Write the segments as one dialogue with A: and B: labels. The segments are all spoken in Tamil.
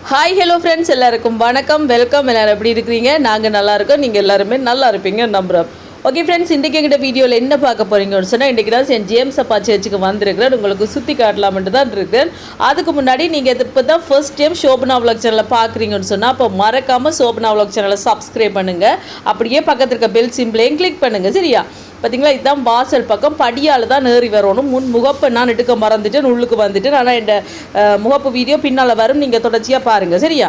A: ஹாய் ஹலோ ஃப்ரெண்ட்ஸ், எல்லாருக்கும் வணக்கம், வெல்கம். எல்லோரும் எப்படி இருக்கிறீங்க? நாங்கள் நல்லா இருக்கோம், நீங்கள் எல்லாருமே நல்லா இருப்பீங்க நம்புகிறோம். ஓகே ஃப்ரெண்ட்ஸ், இன்றைக்கி எங்கிட்ட வீடியோவில் என்ன பார்க்க போகிறீங்கன்னு சொன்னால், இன்றைக்கி தான் சென்ட் ஜேம்ஸ் அப்பா சர்ச்சுக்கு வந்திருக்கிறேன். உங்களுக்கு சுற்றி காட்டலாம்ட்டு தான் இருக்கிறேன். அதுக்கு முன்னாடி நீங்கள் இப்போ தான் ஃபர்ஸ்ட் டைம் சோபனா விலாக் சேனலை பார்க்குறீங்கன்னு சொன்னால், அப்போ மறக்காமல் சோபனா விலாக் சேனலை சப்ஸ்கிரைப் பண்ணுங்கள். அப்படியே பக்கத்தில் இருக்க பெல் சிம்பிளையும் கிளிக் பண்ணுங்கள். சரியா? பார்த்தீங்களா, இதுதான் வாசல் பக்கம். படியால் தான் ஏறி வரணும். முன் முகப்பை நான் எடுக்க மறந்துட்டேன், உள்ளுக்கு வந்துட்டேன். ஆனால் இந்த முகப்பு வீடியோ பின்னால் வரும், நீங்கள் தொடர்ச்சியாக பாருங்கள். சரியா?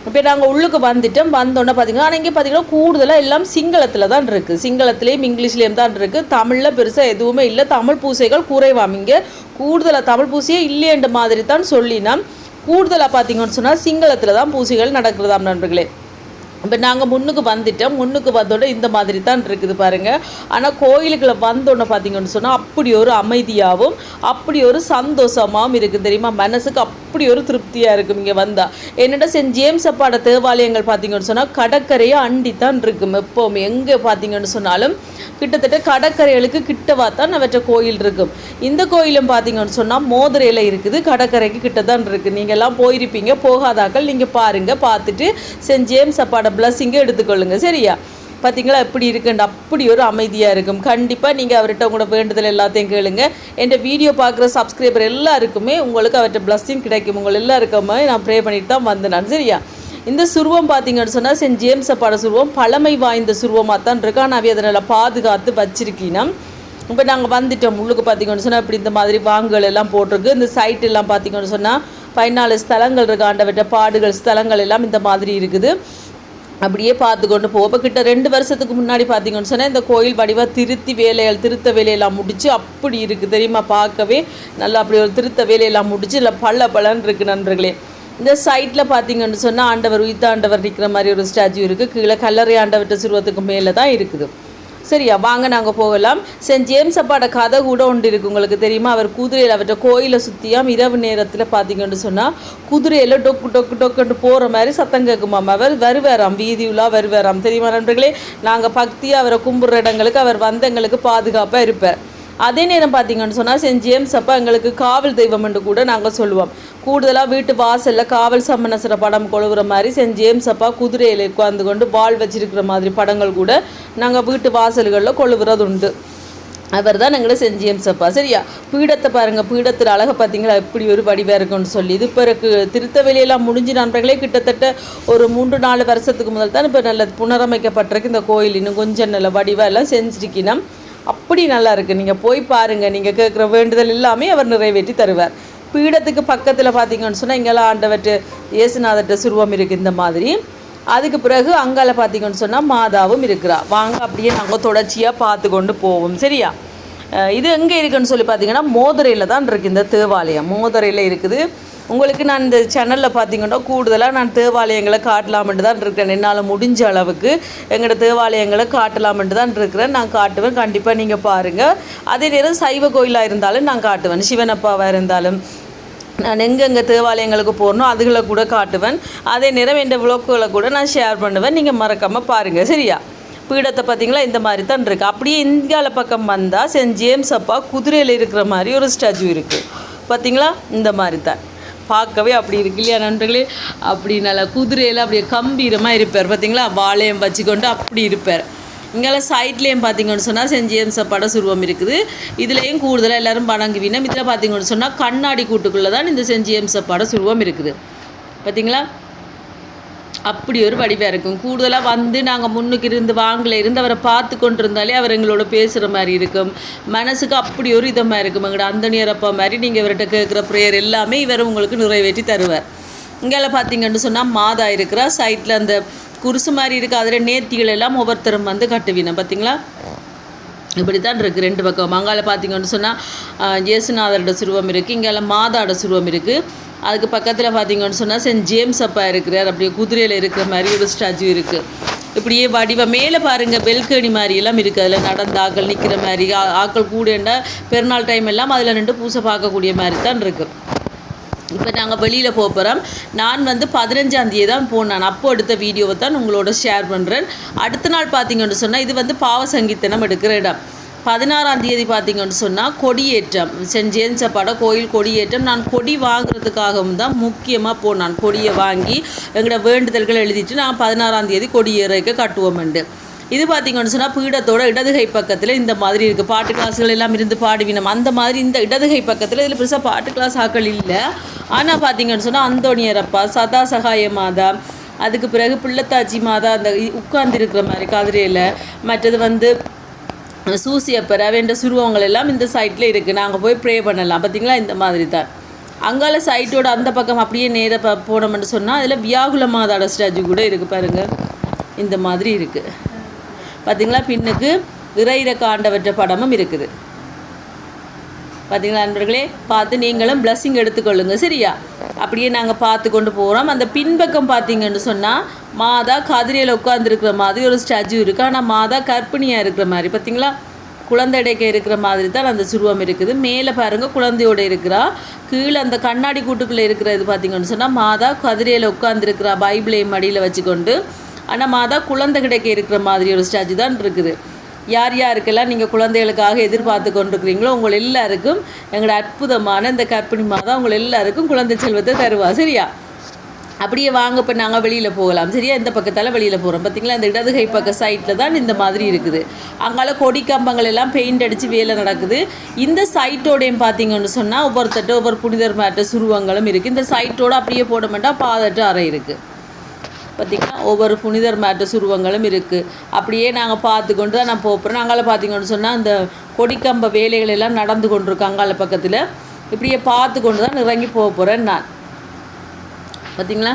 A: இப்போ நாங்கள் உள்ளுக்கு வந்துட்டோம். வந்தோன்னே பார்த்தீங்கன்னா, ஆனால் இங்கே பார்த்தீங்கன்னா கூடுதலாக எல்லாம் சிங்களத்தில் தான் இருக்குது. சிங்களத்துலேயும் இங்கிலீஷ்லேயும் தான் இருக்குது. தமிழில் பெருசாக எதுவுமே இல்லை. தமிழ் பூசைகள் குறைவாம். இங்கே கூடுதலாக தமிழ் பூசையே இல்லைன்ற மாதிரி தான் சொல்லினா, கூடுதலாக பார்த்தீங்கன்னு சொன்னால் சிங்களத்தில் தான் பூசைகள் நடக்கிறதாம் நண்பர்களே. இப்போ நாங்கள் முன்னுக்கு வந்துட்டோம். முன்னுக்கு வந்தோடனே இந்த மாதிரி தான் இருக்குது பாருங்கள். ஆனால் கோயிலுக்குள்ளே வந்தோடனே பார்த்தீங்கன்னு சொன்னால் அப்படி ஒரு அமைதியாகவும் அப்படி ஒரு சந்தோஷமாகவும் இருக்குது தெரியுமா. மனசுக்கு அப்படி ஒரு திருப்தியாக இருக்கும் இங்கே வந்தால். என்னடா சென்ட் ஜேம்ஸ் அப்பாட தேவாலயங்கள் பார்த்தீங்கன்னு சொன்னால் கடற்கரையை அண்டித்தான் இருக்கும். எப்போவுமே எங்கே பார்த்தீங்கன்னு சொன்னாலும் கிட்டத்தட்ட கடற்கரைகளுக்கு கிட்டவா தான் அவற்ற கோயில் இருக்கும். இந்த கோயிலும் பார்த்தீங்கன்னு சொன்னால் மோதிரையில் இருக்குது, கடற்கரைக்கு கிட்ட தான் இருக்குது. நீங்கள் எல்லாம் போயிருப்பீங்க, போகாதாக்கள் நீங்கள் பாருங்கள், பார்த்துட்டு சென்ட் ஜேம்ஸ் அப்பாட பிளஸ்ஸிங்கை எடுத்துக்கொள்ளுங்க. சரியா? பார்த்தீங்களா எப்படி இருக்குண்டு? அப்படி ஒரு அமைதியாக இருக்கும். கண்டிப்பாக நீங்கள் அவர்கிட்ட உங்களோட வேண்டுதல் எல்லாத்தையும் கேளுங்க. என் வீடியோ பார்க்குற சப்ஸ்கிரைபர் எல்லாருக்குமே உங்களுக்கு அவர்கிட்ட பிளஸ்ஸிங் கிடைக்கும். உங்கள் எல்லாருக்குமே நான் ப்ரே பண்ணிட்டு தான் வந்தேன் நான். சரியா? இந்த சுருவம் பார்த்தீங்கன்னு சொன்னால் சென்ட் ஜேம்ஸ் அப்பாட சுருவம் பழமை வாய்ந்த சுருவமாக தான் இருக்கு. ஆனால் அவை அதனால் பாதுகாத்து வச்சிருக்கீங்கன்னா. இப்போ நாங்கள் வந்துட்டோம். உள்ளுக்கு பார்த்தீங்கன்னு சொன்னால் இப்படி இந்த மாதிரி வாங்குகள் எல்லாம் போட்டிருக்கு. இந்த சைட் எல்லாம் பார்த்தீங்கன்னு சொன்னால் 14 ஸ்தலங்கள் இருக்கு. ஆண்டவற்ற பாடுகள் ஸ்தலங்கள் எல்லாம் இந்த மாதிரி இருக்குது. அப்படியே பார்த்து கொண்டு போவோம். இப்போ கிட்ட 2 வருஷத்துக்கு முன்னாடி பார்த்தீங்கன்னு சொன்னால் இந்த கோயில் வடிவாக திருத்த வேலையெல்லாம் முடிச்சு அப்படி இருக்குது தெரியுமா. பார்க்கவே நல்லா அப்படி ஒரு திருத்த வேலையெல்லாம் முடிச்சு இல்லை பலன்னு இருக்குது நண்பர்களே. இந்த சைட்டில் பார்த்தீங்கன்னு சொன்னால் ஆண்டவர் உயிர்த்த ஆண்டவர் நிற்கிற மாதிரி ஒரு ஸ்டாச்சு இருக்குது. கீழே கல்லறை ஆண்டவர்கிட்ட சிறுவத்துக்கு மேலே தான் இருக்குது. சரியா? வாங்க நாங்கள் போகலாம். சென்ட் ஜேம்ஸ் அப்பாட கதை கூட ஒன்று இருக்குது. உங்களுக்கு தெரியுமா? அவர் குதிரையில் அவர்கிட்ட கோயிலை சுற்றியாம் இரவு நேரத்தில் பார்த்தீங்கன்னு சொன்னால் குதிரையில் டொக்குன்னு போகிற மாதிரி சத்தம் கேட்குமாம். அவர் வருவாராம், வீதியுலா வருவாராம். தெரியுமா நண்பர்களே? நாங்கள் பக்தியாக அவரை கும்பிட்ற இடங்களுக்கு அவர் வந்து எங்களுக்கு பாதுகாப்பாக இருப்பார். அதே நேரம் பார்த்தீங்கன்னு சொன்னால் சென்ட் ஜேம்ஸ் அப்பா எங்களுக்கு காவல் தெய்வம் என்று கூட நாங்கள் சொல்லுவோம். கூடுதலாக வீட்டு வாசலில் காவல் சம்மனசர படம் கொழுவுற மாதிரி சென்ட் ஜேம்ஸ் அப்பா குதிரையில் உட்கார்ந்து கொண்டு வால் வச்சிருக்கிற மாதிரி படங்கள் கூட நாங்கள் வீட்டு வாசல்களில் கொழுவுறது உண்டு. அவர் தான் எங்களை சென்ட் ஜேம்ஸ் அப்பா. சரியா? பீடத்தை பாருங்கள். பீடத்தில் அழகை பார்த்தீங்களா எப்படி ஒரு வடிவாக இருக்குன்னு சொல்லி. இது பிறகு திருத்த வேலையெல்லாம் முடிஞ்சு நண்பர்களே கிட்டத்தட்ட ஒரு 3-4 வருஷத்துக்கு முதல் தான் இப்போ நல்ல புனரமைக்கப்பட்டிருக்கு இந்த கோயில். இன்னும் கொஞ்சம் நல்ல வடிவாக எல்லாம் செஞ்சுருக்கணும். அப்படி நல்லா இருக்குது. நீங்கள் போய் பாருங்கள். நீங்கள் கேட்குற வேண்டுதல் எல்லாமே அவர் நிறைவேற்றி தருவார். பீடத்துக்கு பக்கத்தில் பார்த்தீங்கன்னு சொன்னால் இங்கெல்லாம் ஆண்டவற்று இயேசுநாதர்கிட்ட சுருவம் இருக்குது இந்த மாதிரி. அதுக்கு பிறகு அங்கால பார்த்தீங்கன்னு சொன்னால் மாதாவும் இருக்கிறா. வாங்க அப்படியே நாங்கள் தொடர்ச்சியாக பார்த்து கொண்டு போவோம். சரியா? இது எங்கே இருக்குதுன்னு சொல்லி பார்த்தீங்கன்னா மோதிரையில் தான் இருக்குது இந்த தேவாலயம். மோதிரையில் இருக்குது. உங்களுக்கு நான் இந்த சேனலில் பார்த்தீங்கன்னா கூடுதலாக நான் தேவாலயங்களை காட்டலாமென்று தான் இருக்கிறேன். என்னால் முடிஞ்ச அளவுக்கு எங்களோட தேவாலயங்களை காட்டலாமென்று தான் இருக்கிறேன். நான் காட்டுவேன். கண்டிப்பாக நீங்கள் பாருங்கள். அதே நேரம் சைவ கோயிலாக இருந்தாலும் நான் காட்டுவேன். சிவனப்பாவாக இருந்தாலும் நான் எங்கெங்கே தேவாலயங்களுக்கு போகணும் அதுகளை கூட காட்டுவேன். அதே நேரம் என் விளக்குகளை கூட நான் ஷேர் பண்ணுவேன். நீங்கள் மறக்காமல் பாருங்கள். சரியா? பீடத்தை பார்த்தீங்களா இந்த மாதிரி தான் இருக்குது. அப்படியே இந்தியாவில் பக்கம் வந்தால் சென்ட் ஜேம்ஸ் அப்பா குதிரையில் இருக்கிற மாதிரி ஒரு ஸ்டாச்சு இருக்குது. பார்த்தீங்களா? இந்த மாதிரி தான் பார்க்கவே அப்படி இருக்கு இல்லையா நண்பர்களே? அப்படி நல்லா குதிரையில் அப்படியே கம்பீரமாக இருப்பார். பார்த்தீங்களா? வாழையம் வச்சுக்கொண்டு அப்படி இருப்பார். இங்கெல்லாம் சைட்லேயும் பார்த்தீங்கன்னு சொன்னால் சென்ட் ஜேம்ஸ் அப்பாட சுருவம் இருக்குது. இதுலேயும் கூடுதலாக எல்லோரும் வணங்குவீனம். இதில் பார்த்தீங்கன்னு சொன்னால் கண்ணாடி கூட்டுக்குள்ளே தான் இந்த சென்ட் ஜேம்ஸ் அப்பாட சுருவம் இருக்குது. பார்த்தீங்களா? அப்படி ஒரு வடிவாக இருக்கும். கூடுதலாக வந்து நாங்கள் முன்னுக்கு இருந்து வாங்கல இருந்து அவரை பார்த்து கொண்டு இருந்தாலே அவர் எங்களோட பேசுகிற மாதிரி இருக்கும். மனசுக்கு அப்படி ஒரு இதமாக இருக்கும். எங்களோட அந்தனியர் அப்பா மாதிரி நீங்கள் இவர்கிட்ட கேட்குற ப்ரேயர் எல்லாமே இவர் உங்களுக்கு நிறைவேற்றி தருவார். இங்கெல்லாம் பார்த்தீங்கன்னு சொன்னால் மாதா இருக்கிறா. சைட்டில் அந்த குருசு மாதிரி இருக்குது. அதில் நேர்த்திகள் எல்லாம் ஒவ்வொருத்தரும் வந்து கட்டுவீனம். பார்த்தீங்களா? இப்படி தான் இருக்குது 2 பக்கம். அங்கால பார்த்தீங்கன்னு சொன்னால் இயேசுநாதரோட சுருவம் இருக்குது. இங்கெல்லாம் மாதாவோட சுருவம் இருக்குது. அதுக்கு பக்கத்தில் பார்த்தீங்கன்னு சொன்னால் சென்ட் ஜேம்ஸ் அப்பா இருக்கிறார். அப்படியே குதிரையில் இருக்கிற மாதிரி ஒரு ஸ்டாச்சு இருக்குது. இப்படியே வடிவம் மேலே பாருங்கள் பெல்கனி மாதிரியெல்லாம் இருக்குது. அதில் நடந்த ஆக்கள் நிற்கிற மாதிரி ஆக்கள் கூடண்டா பெருநாள் டைம் எல்லாம் அதில் நின்று பூசை பார்க்கக்கூடிய மாதிரி தான் இருக்குது. இப்போ நாங்கள் வெளியில் போகிறோம். நான் வந்து 15ஆம் தேதி தான் போனேன். அப்போ எடுத்த வீடியோவை தான் உங்களோட ஷேர் பண்ணுறேன். அடுத்த நாள் பார்த்தீங்கன்னு சொன்னால் இது வந்து பாவ சங்கீர்த்தனம் எடுக்கிற இடம். 16ஆம் தேதி பார்த்திங்கன்னு சொன்னால் கொடியேற்றம், சென்ட் ஜேம்ஸ் அப்பாவோட கோயில் கொடியேற்றம். நான் கொடி வாங்குறதுக்காகவும் தான் முக்கியமாக போனான். கொடியை வாங்கி எங்களோட வேண்டுதல்கள் எழுதிட்டு நான் 16ஆம் தேதி கொடியேறைக்க கட்டுவோம்ண்டு. இது பார்த்திங்கன்னு சொன்னால் பீடத்தோட இடதுகை பக்கத்தில் இந்த மாதிரி இருக்குது. பாட்டு கிளாஸுகள் எல்லாம் இருந்து பாடுவினம் அந்த மாதிரி இந்த இடதுகை பக்கத்தில். இதில் பெருசாக பாட்டு கிளாஸ் ஆக்கள் இல்லை. ஆனால் பார்த்திங்கன்னு சொன்னால் அந்தோணியரப்பா, சதா சகாய மாதா, அதுக்கு பிறகு பிள்ளைத்தாச்சி மாதா அந்த உட்கார்ந்துருக்கிற மாதிரி கதிரையில், மற்றது வந்து சூசியப்பர் அவன்ற சுருவங்கள் எல்லாம் இந்த சைட்டில் இருக்குது. நாங்கள் போய் ப்ரே பண்ணலாம். பார்த்திங்களா, இந்த மாதிரி தான். அங்கால சைட்டோட அந்த பக்கம் அப்படியே நேராக போனோம்னு சொன்னால் அதில் வியாகுல மாதாட ஸ்டாச்சு கூட இருக்குது பாருங்கள். இந்த மாதிரி இருக்குது பார்த்திங்களா. பின்னுக்கு இறையிறக்க ஆண்டவற்ற படமும் இருக்குது. பார்த்திங்களா நண்பர்களே, பார்த்து நீங்களும் பிளஸ்ஸிங் எடுத்துக்கொள்ளுங்க சரியா. அப்படியே நாங்கள் பார்த்து கொண்டு போகிறோம். அந்த பின்பக்கம் பார்த்திங்கன்னு சொன்னால் மாதா கதிரையில் உட்காந்துருக்கிற மாதிரி ஒரு ஸ்டாச்சு இருக்குது. ஆனால் மாதா கர்ப்பிணியாக இருக்கிற மாதிரி பார்த்திங்களா, குழந்தை இடைக்க இருக்கிற மாதிரி தான் அந்த சுருவம் இருக்குது. மேலே பாருங்கள் குழந்தையோடு இருக்கிறா. கீழே அந்த கண்ணாடி கூட்டுக்குள்ளே இருக்கிறது பார்த்திங்கன்னு சொன்னால் மாதா கதிரையில் உட்காந்துருக்கிறா, பைபிளையும் மடியில் வச்சுக்கொண்டு. ஆனால் மாதா குழந்தை கிடைக்க இருக்கிற மாதிரி ஒரு ஸ்டாச்சு தான் இருக்குது. யார் யாருக்கெல்லாம் நீங்கள் குழந்தைகளுக்காக எதிர்பார்த்து கொண்டிருக்கிறீங்களோ உங்கள் எல்லாருக்கும் எங்களோட அற்புதமான இந்த கர்ப்பிணி மாதா உங்கள் எல்லாருக்கும் குழந்தை செல்வத்தை தருவா சரியா. அப்படியே வாங்க இப்போ நாங்கள் வெளியில் போகலாம் சரியா. இந்த பக்கத்தால் வெளியில் போகிறோம் பார்த்திங்களா. இந்த இடதுகை பக்க சைட்டில் தான் இந்த மாதிரி இருக்குது. அங்கால கொடி கம்பங்கள் எல்லாம் பெயிண்ட் அடித்து வேலை நடக்குது. இந்த சைட்டோடையும் பார்த்திங்கன்னு சொன்னால் ஒவ்வொருத்தட்ட ஒவ்வொரு புனிதர் மாட்ட சுருவங்களும் இருக்குது. இந்த சைட்டோடு அப்படியே போட மாட்டால் பாதட்டு அறை இருக்குது பார்த்திங்கன்னா. ஒவ்வொரு புனிதர் மாட்ட சுருவங்களும் இருக்குது. அப்படியே நாங்கள் பார்த்து கொண்டு தான் நான் போகிறோம். அங்கால பார்த்திங்கன்னு சொன்னால் அந்த கொடிக்கம்ப வேலைகள் எல்லாம் நடந்து கொண்டிருக்கு அங்கால பக்கத்தில். இப்படியே பார்த்து கொண்டு தான் இறங்கி போகிறேன் நான். பார்த்திங்களா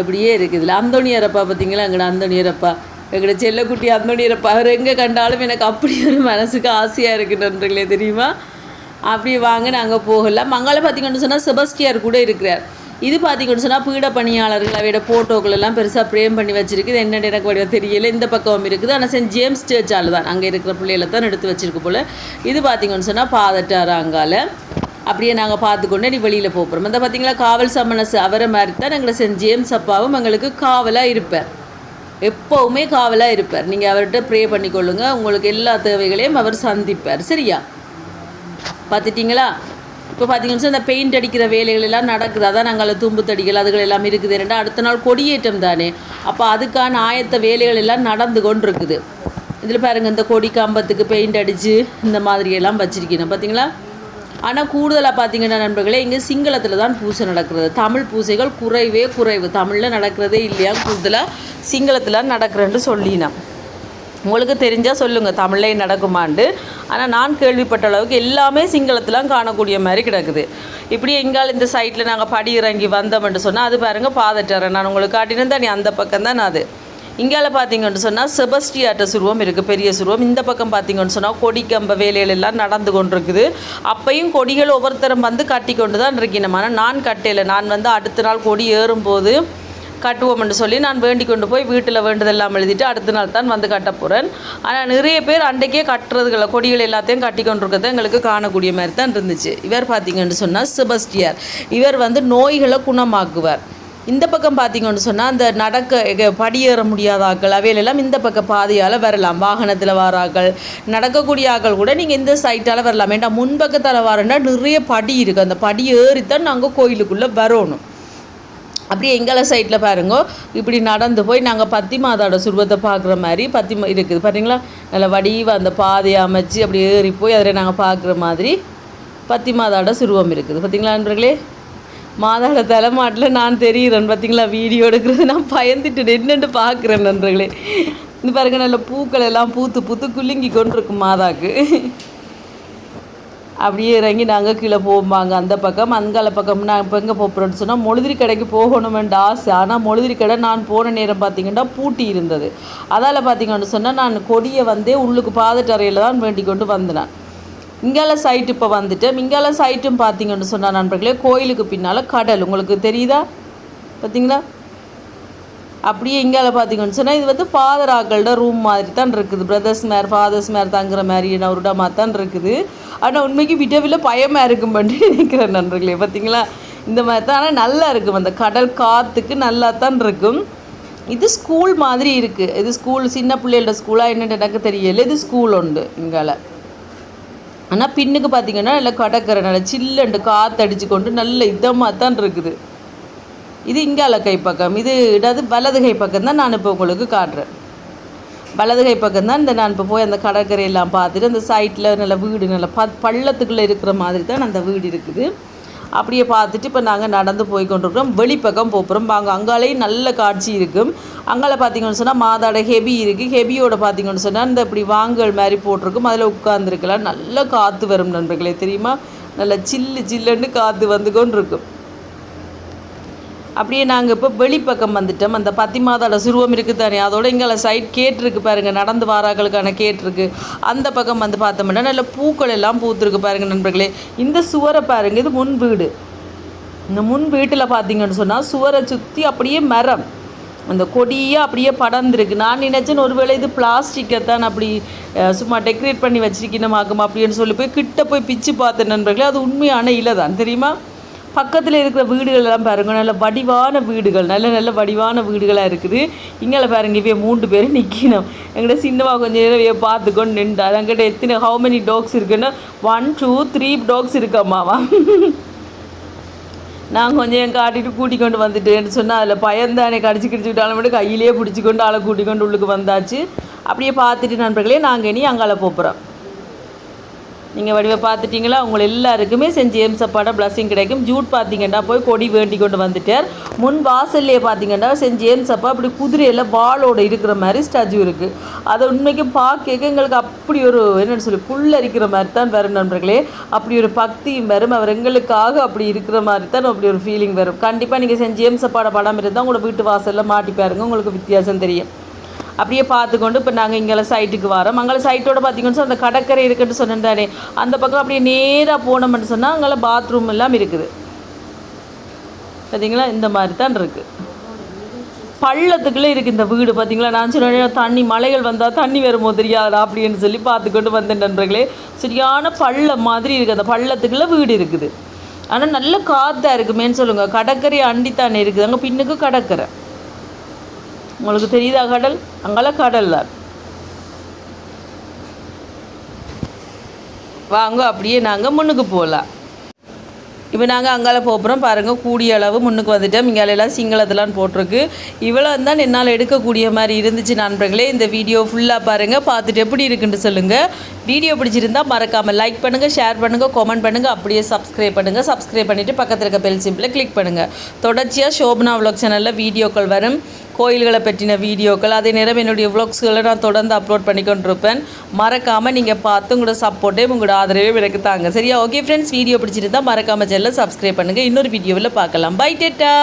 A: எப்படியே இருக்குது. இதில் அந்தோணியரப்பா பார்த்திங்களா, எங்களோட அந்தோணியரப்பா, எங்களோட செல்லக்குட்டி அந்தோணியரப்பா. அவர் எங்கே கண்டாலும் எனக்கு அப்படி ஒரு மனசுக்கு ஆசையாக இருக்குன்றீங்களே தெரியுமா. அப்படியே வாங்க நாங்கள் போகலாம். அங்கால பார்த்திங்கன்னு சொன்னால் செபஸ்டியார் கூட இருக்கிறார். இது பார்த்திங்கன்னு சொன்னால் பீட பணியாளர்கள் அவையோட ஃபோட்டோக்கள் எல்லாம் பெருசாக ப்ரேம் பண்ணி வச்சுருக்குது. என்னென்ன எனக்கு வடிவம் தெரியல. இந்த பக்கம் இருக்குது. ஆனால் சென்ட் ஜேம்ஸ் சர்ச்சால் தான் அங்கே இருக்கிற பிள்ளைகளை தான் எடுத்து வச்சுருக்கு போல். இது பார்த்திங்கன்னு சொன்னால் பாதட்டார் அங்கால. அப்படியே நாங்கள் பார்த்துக்கொண்டு நீ வெளியில் போகிறோம். அந்த பார்த்திங்களா காவல் சம்மனஸ் அவரை மாதிரி தான் எங்களை சென்ட் ஜேம்ஸ் அப்பாவும் எங்களுக்கு காவலாக இருப்பார். எப்போவுமே காவலாக இருப்பார். நீங்கள் அவர்கிட்ட ப்ரே பண்ணிக்கொள்ளுங்க. உங்களுக்கு எல்லா தேவைகளையும் அவர் சந்திப்பார் சரியா. பார்த்துட்டிங்களா. இப்போ பார்த்திங்கன்னு அந்த பெயிண்ட் அடிக்கிற வேலைகள் எல்லாம் நடக்குது. அதான் நாங்கள் தும்பு தடிகள் அதுகள் எல்லாம் இருக்குது. ரெண்டா அடுத்த நாள் கொடியேற்றம் தானே. அப்போ அதுக்கான ஆயத்த வேலைகள் எல்லாம் நடந்து கொண்டு இருக்குது. இதில் பாருங்கள் இந்த கொடி கம்பத்துக்கு பெயிண்ட் அடித்து இந்த மாதிரியெல்லாம் வச்சுருக்கணும் பார்த்திங்களா. ஆனால் கூடுதலாக பார்த்திங்கன்னா நண்பர்களே, இங்கே சிங்களத்தில் தான் பூசை நடக்கிறது. தமிழ் பூசைகள் குறைவு. தமிழில் நடக்கிறதே இல்லையா, கூடுதலாக சிங்களத்தில் நடக்கிறேன்னு சொல்லினேன். உங்களுக்கு தெரிஞ்சால் சொல்லுங்கள் தமிழ்லேயும் நடக்குமாண்டு. ஆனால் நான் கேள்விப்பட்ட அளவுக்கு எல்லாமே சிங்களத்திலாம் காணக்கூடிய மாதிரி கிடக்குது. இப்படி எங்கால் இந்த சைட்டில் நாங்கள் படி இறங்கி வந்தோம்னு சொன்னால் அது பாருங்கள் பாதட்டரை நான் உங்களுக்கு காட்டினேன் தானே, அந்த பக்கம் தான் அது. இங்கால பார்த்தீங்கன்னு சொன்னால் செபஸ்டியாட்ட சுருவம் இருக்குது, பெரிய சுருவம். இந்த பக்கம் பார்த்தீங்கன்னு சொன்னால் கொடிக்கம்ப வேலைகள் எல்லாம் நடந்து கொண்டு இருக்குது. அப்பையும் கொடிகள் ஒவ்வொருத்தரும் வந்து கட்டி கொண்டு தான் இருக்கணும். ஆனால் நான் கட்டையில் நான் வந்து அடுத்த நாள் கொடி ஏறும்போது கட்டுவோம்னு சொல்லி நான் வேண்டி கொண்டு போய் வீட்டில் வேண்டுதெல்லாம் எழுதிட்டு அடுத்த நாள் தான் வந்து கட்ட போகிறேன். ஆனால் நிறைய பேர் அன்றைக்கே கட்டுறதுகளை கொடிகள் எல்லாத்தையும் கட்டி கொண்டிருக்கிறத எங்களுக்கு காணக்கூடிய மாதிரி தான் இருந்துச்சு. இவர் பார்த்திங்கன்னு சொன்னால் செபஸ்டியார். இவர் வந்து நோய்களை குணமாக்குவார். இந்த பக்கம் பார்த்திங்கன்னு சொன்னால் அந்த நடக்க படியேற முடியாத ஆக்கள் அவையிலெல்லாம் இந்த பக்கம் பாதையால் வரலாம். வாகனத்தில் வர ஆக்கள், நடக்கக்கூடிய ஆக்கள் கூட நீங்கள் இந்த சைட்டால் வரலாம். ஏன்டா முன்பக்கத்தால் வரேன்னா நிறைய படி இருக்குது. அந்த படி ஏறித்தான் நாங்கள் கோயிலுக்குள்ளே வரணும். அப்படியே எங்களை சைட்டில் பாருங்க, இப்படி நடந்து போய் நாங்கள் பத்தி மாதாவோட சுருவத்தை பார்க்குற மாதிரி இருக்குது பார்த்தீங்களா. நல்ல வடிவாக அந்த பாதையை அமைச்சு அப்படி ஏறி போய் அதில் நாங்கள் பார்க்குற மாதிரி பத்தி மாதாவோட சுருவம் இருக்குது பார்த்தீங்களா நண்பர்களே. மாதாவோட தலைமாட்டில் நான் தெரிகிறேன் பார்த்தீங்களா. வீடியோ எடுக்கிறது நான் பயந்துட்டு என்னென்னு பார்க்குறேன் நண்பர்களே. இந்த பாருங்க நல்ல பூக்கள் எல்லாம் பூத்து குலுங்கி கொண்டு இருக்கும் மாதாக்கு. அப்படியே இறங்கி நாங்கள் கீழே போவாங்க அந்த பக்கம். அங்கால பக்கம் நான் இப்போ எங்கே போகிறோன்னு சொன்னால் மொழுதிரி கடைக்கு போகணுமென்ற ஆசை. ஆனால் மொழுதிரி கடை நான் போன நேரம் பார்த்திங்கன்னா பூட்டி இருந்தது. அதால் பார்த்திங்கன்னு சொன்னால் நான் கொடியை வந்தே உள்ளுக்கு பாதட்டறையில் தான் வேண்டி கொண்டு வந்தேன். இங்கால சைட்டு இப்போ வந்துட்டேன். இங்கால சைட்டும் பார்த்திங்கன்னு சொன்னால் நண்பர்களே, கோயிலுக்கு பின்னால் கடல் உங்களுக்கு தெரியுதா பார்த்திங்களா. அப்படியே இங்கால பார்த்திங்கன்னு சொன்னால் இது வந்து ஃபாதராக்களோட ரூம் மாதிரி தான் இருக்குது. பிரதர்ஸ் மேர் ஃபாதர்ஸ் மேர் தங்குற மாதிரி ஒரு இடமாக தான் இருக்குது. ஆனால் உண்மைக்கு விடவில் பயமாக இருக்கும் பண்ணி நினைக்கிறேன் நண்பர்களே பார்த்திங்களா. இந்த மாதிரி தான். ஆனால் நல்லா இருக்கும், அந்த கடல் காற்றுக்கு நல்லா தான் இருக்கும். இது ஸ்கூல் மாதிரி இருக்குது. இது ஸ்கூல் சின்ன பிள்ளைகளோட ஸ்கூலாக என்னென்னு எனக்கு தெரியல. இது ஸ்கூல் உண்டு இங்கால ஆனால் பின்னுக்கு பார்த்திங்கன்னா நல்லா கடற்கரை நல்லா சில்லுண்டு காற்று அடித்து கொண்டு நல்ல இதமாக தான் இருக்குது. இது இங்கால கை பக்கம், இது இடாது வலது கை பக்கம் தான் நான் இப்போ உங்களுக்கு காட்டுறேன். வலது கை பக்கம் தான் நான் இப்போ போய் அந்த கடற்கரையெல்லாம் பார்த்துட்டு அந்த சைட்டில் நல்ல வீடு நல்ல பள்ளத்துக்குள்ளே இருக்கிற மாதிரி தான் அந்த வீடு இருக்குது. அப்படியே பார்த்துட்டு இப்போ நாங்கள் நடந்து போய் கொண்டிருக்கிறோம். வெளிப்பக்கம் போகிறோம். அங்காலேயும் நல்ல காட்சி இருக்கும். அங்கால பார்த்திங்கன்னு சொன்னால் மாதாட ஹெபி இருக்குது. ஹெபியோட பார்த்திங்கன்னு சொன்னால் இந்த இப்படி வாங்கல் மாதிரி போட்டிருக்கும். அதில் உட்காந்துருக்கலாம். நல்ல காற்று வரும் நண்பர்களே, தெரியுமா? நல்லா சில்லுன்னு காற்று வந்து கொண்டு இருக்கும். அப்படியே நாங்கள் இப்போ வெளிப்பக்கம் வந்துட்டோம். அந்த பத்திமாதாட சுருவம் இருக்குது தானே, அதோட இங்கே சைட் கேட்டிருக்கு பாருங்கள், நடந்து வாராக்களுக்கான கேட்டிருக்கு. அந்த பக்கம் வந்து பார்த்தோம்னா நல்ல பூக்கள் எல்லாம் பூத்துருக்கு பாருங்கள் நண்பர்களே. இந்த சுவரை பாருங்கள், இது முன் வீடு. இந்த முன் வீட்டில் பார்த்தீங்கன்னு சொன்னால் சுவரை சுற்றி அப்படியே மரம், அந்த கொடியாக அப்படியே படர்ந்துருக்கு. நான் நினச்சேன் ஒருவேளை இது பிளாஸ்டிக்கை தான் அப்படி சும்மா டெக்கரேட் பண்ணி வச்சிருக்கணுமாக்கும் அப்படின்னு சொல்லி போய் கிட்ட போய் பிச்சு பார்த்தேன் நண்பர்களே. அது உண்மையான இலை தான், தெரியுமா? பக்கத்தில் இருக்கிற வீடுகள் எல்லாம் பாருங்கள், நல்ல வடிவான வீடுகள், நல்ல வடிவான வீடுகளாக இருக்குது. இங்கே பாருங்க, இவைய 3 பேர் நிற்கணும். எங்கிட்ட சின்னவா கொஞ்சம் நேரம் இவைய பார்த்துக்கொண்டு நின்றா. என்கிட்ட எத்தனை ஹவு மெனி டாக்ஸ் இருக்குன்னா 1 2 3 டாக்ஸ் இருக்காம்மாவா. நான் கொஞ்சம் காட்டிட்டு கூட்டி கொண்டு வந்துட்டேன்னு சொன்னால் அதில் பயந்தானே கடிச்சு விட்டாலும் மட்டும் கையிலேயே பிடிச்சி கொண்டு ஆளை கூட்டி கொண்டு உள்ளுக்கு வந்தாச்சு. அப்படியே பார்த்துட்டு நண்பர்களே நாங்கள் இனி அங்கால போகிறோம். நீங்கள் வடிவை பார்த்துட்டிங்களா? உங்களை எல்லாருக்குமே செஞ்சு ஏம்சப்பாட பிளஸிங் கிடைக்கும். ஜூட் பார்த்திங்கன்னா போய் கொடி வேண்டி கொண்டு வந்துட்டார். முன் வாசல்லையே பார்த்திங்கன்னா செஞ்சு ஏம்சப்பா அப்படி குதிரையில் வாளோடு இருக்கிற மாதிரி ஸ்டாச்சு இருக்குது. அதை உண்மைக்கு பார்க்க எங்களுக்கு அப்படி ஒரு என்னென்னு சொல்லி புல்லரிக்கிற மாதிரி தான் வரும் நண்பர்களே. அப்படி ஒரு பக்தியும் வரும். அவர் எங்களுக்காக அப்படி இருக்கிற மாதிரி தான் அப்படி ஒரு ஃபீலிங் வரும். கண்டிப்பாக நீங்கள் செஞ்சு ஏம்சப்பாட படம் இருந்தால் உங்களோட வீட்டு வாசலில் மாட்டி பாருங்க, உங்களுக்கு வித்தியாசம் தெரியும். அப்படியே பார்த்துக்கொண்டு இப்போ நாங்கள் இங்கே சைட்டுக்கு வரோம். அங்கே சைட்டோட பார்த்திங்கன்னு சொன்னால் அந்த கடற்கரை இருக்குன்னு சொன்னேன் தானே, அந்த பக்கம் அப்படியே நேராக போனோம்னு சொன்னால் அங்கே பாத்ரூம் எல்லாம் இருக்குது. பார்த்திங்களா? இந்த மாதிரி தான் இருக்குது. பள்ளத்துக்குள்ளே இருக்குது இந்த வீடு. பார்த்திங்களா? நான் சொன்னேன் தண்ணி மலைகள் வந்தால் தண்ணி வருமோ தெரியாதா அப்படின்னு சொல்லி பார்த்துக்கொண்டு வந்தேன் நண்பர்களே. சரியான பள்ளம் மாதிரி இருக்குது. அந்த பள்ளத்துக்குள்ளே வீடு இருக்குது. ஆனால் நல்ல காற்றாக இருக்குமேன்னு சொல்லுங்கள். கடற்கரை அண்டித்தானே இருக்குது. அங்கே பின்னுக்கு கடற்கரை. உங்களுக்கு தெரியுதா கடல்? அங்கெல்லாம் கடல் தான். வாங்க அப்படியே நாங்கள் முன்னுக்கு போகலாம். இப்போ நாங்கள் அங்கால போகிறோம் பாருங்கள். கூடிய அளவு முன்னுக்கு வந்துட்டோம். இங்காலெல்லாம் சிங்களத்தெல்லாம் போட்டிருக்கு. இவ்வளோ தான் என்னால் எடுக்கக்கூடிய மாதிரி இருந்துச்சு நண்பர்களே. இந்த வீடியோ ஃபுல்லாக பாருங்கள், பார்த்துட்டு எப்படி இருக்குன்னு சொல்லுங்கள். வீடியோ பிடிச்சிருந்தால் மறக்காமல் லைக் பண்ணுங்கள், ஷேர் பண்ணுங்கள், கமெண்ட் பண்ணுங்கள், அப்படியே சப்ஸ்கிரைப் பண்ணுங்கள். சப்ஸ்கிரைப் பண்ணிவிட்டு பக்கத்தில் இருக்க பெல் சிம்பிளை கிளிக் பண்ணுங்கள். தொடர்ச்சியாக சோபனா விலாக் சேனலில் வீடியோக்கள் வரும். கோயில்களை பற்றின வீடியோக்கள், அதே நேரம் என்னுடைய விலாக்ஸ்களை நான் தொடர்ந்து அப்லோட் பண்ணிக்கொண்டிருப்பேன். மறக்காமல் நீங்கள் பார்த்து உங்களோட சப்போர்ட்டையும் உங்களோட ஆதரவையும் எனக்கு தாங்க. சரியா? ஓகே ஃப்ரெண்ட்ஸ், வீடியோ பிடிச்சிருந்தால் மறக்காமல் சேனலை சப்ஸ்கிரைப் பண்ணுங்கள். இன்னொரு வீடியோவில் பார்க்கலாம். Bye data.